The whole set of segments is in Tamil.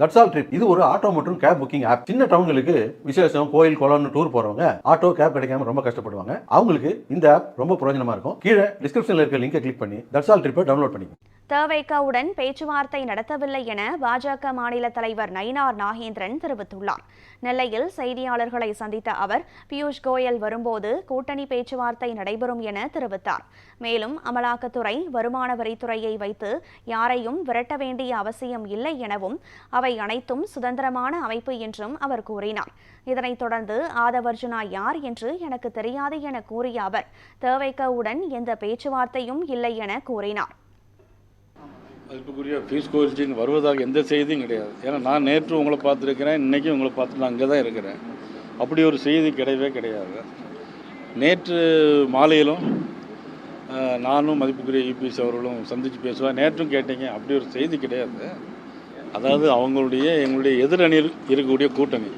தட்ஸ் ஆல் ட்ரிப் இது ஒரு ஆட்டோ மற்றும் கேப் புக்கிங் ஆப். சின்ன டவுன்களுக்கு விசேஷம், கோயில், குளம்னு டூர் போறவங்க ஆட்டோ கேப் கிடைக்காம ரொம்ப கஷ்டப்படுவாங்க. அவங்களுக்கு இந்த ஆப் ரொம்ப பிரயோஜனமா இருக்கும். கீழே டிஸ்கிரிப்ஷன்ல இருக்க லிங்கை கிளிக் பண்ணி தட்ஸ் ஆல் ட்ரிப்பை டவுன்லோட் பண்ணிக்கோங்க. தவேகாவுடன் பேச்சுவார்த்தை நடத்தவில்லை என பாஜக மாநில தலைவர் நயினார் நாகேந்திரன் தெரிவித்துள்ளார். நெல்லையில் செய்தியாளர்களை சந்தித்த அவர், பியூஷ் கோயல் வரும்போது கூட்டணி பேச்சுவார்த்தை நடைபெறும் என தெரிவித்தார். மேலும் அமலாக்கத்துறை, வருமான வரித்துறையை வைத்து யாரையும் விரட்ட வேண்டிய அவசியம் இல்லை எனவும், அவை அனைத்தும் சுதந்திரமான அமைப்பு என்றும் அவர் கூறினார். இதனைத் தொடர்ந்து ஆதவர்ஜுனா யார் என்று எனக்கு தெரியாது என கூறிய அவர், தவேகாவுடன் எந்த பேச்சுவார்த்தையும் இல்லை என கூறினார். அதுக்குரிய பியூஷ் கோயல்ஜின்னு வருவதாக எந்த செய்தியும் கிடையாது. ஏன்னா நான் நேற்று உங்களை பார்த்துருக்கிறேன், இன்றைக்கும் உங்களை பார்த்துட்டு நான் அங்கே தான் இருக்கிறேன். அப்படி ஒரு செய்தி கிடையவே கிடையாது. நேற்று மாலையிலும் நானும் மதிப்புக்குரிய யூபிஎஸ் அவர்களும் சந்தித்து பேசுவேன். நேற்றும் கேட்டீங்க, அப்படி ஒரு செய்தி கிடையாது. அதாவது எங்களுடைய எதிரணியில் இருக்கக்கூடிய கூட்டணி,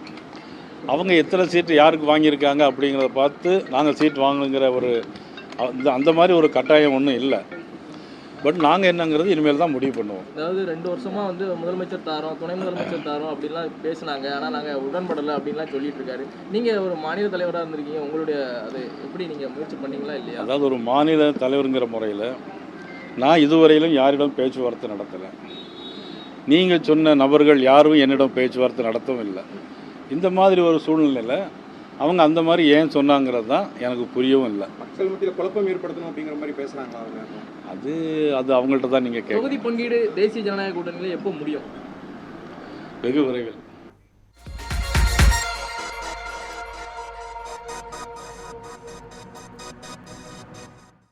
அவங்க எத்தனை சீட்டு யாருக்கு வாங்கியிருக்காங்க அப்படிங்கிறத பார்த்து நாங்கள் சீட் வாங்கணுங்கிற அந்த மாதிரி ஒரு கட்டாயம் ஒன்றும் இல்லை. பட் நாங்கள் என்னங்கிறது இனிமேல் தான் முடிவு பண்ணுவோம். அதாவது 2 வருஷமாக முதலமைச்சர் தாரோம், துணை முதலமைச்சர் தாரோம் அப்படின்லாம் பேசினாங்க. ஆனால் நாங்கள் உடன்படலை அப்படின்லாம் சொல்லிட்டு இருக்காரு. நீங்கள் ஒரு மாநில தலைவராக இருந்திருக்கீங்க, உங்களுடைய அது எப்படி நீங்கள் முயற்சி பண்ணீங்களா இல்லையா? அதாவது ஒரு மாநில தலைவருங்கிற முறையில் நான் இதுவரையிலும் யாரிடம் பேச்சுவார்த்தை நடத்தலை. நீங்கள் சொன்ன நபர்கள் யாரும் என்னிடம் பேச்சுவார்த்தை நடத்தவும் இல்லை. இந்த மாதிரி ஒரு சூழ்நிலையில் அவங்க அந்த மாதிரி ஏன் சொன்னாங்கிறது தான் எனக்கு புரியவும் இல்லை. மக்கள் மத்தியில் குழப்பம் ஏற்படுத்தணும் அப்படிங்கிற மாதிரி பேசுகிறாங்களா அவங்க? அது அவங்கள்ட்ட தான் நீங்கள் கேட்கணும். தொகுதி பங்கீடு தேசிய ஜனநாயக கூட்டணியில் எப்போ முடியும்? வெகு விரைவில்.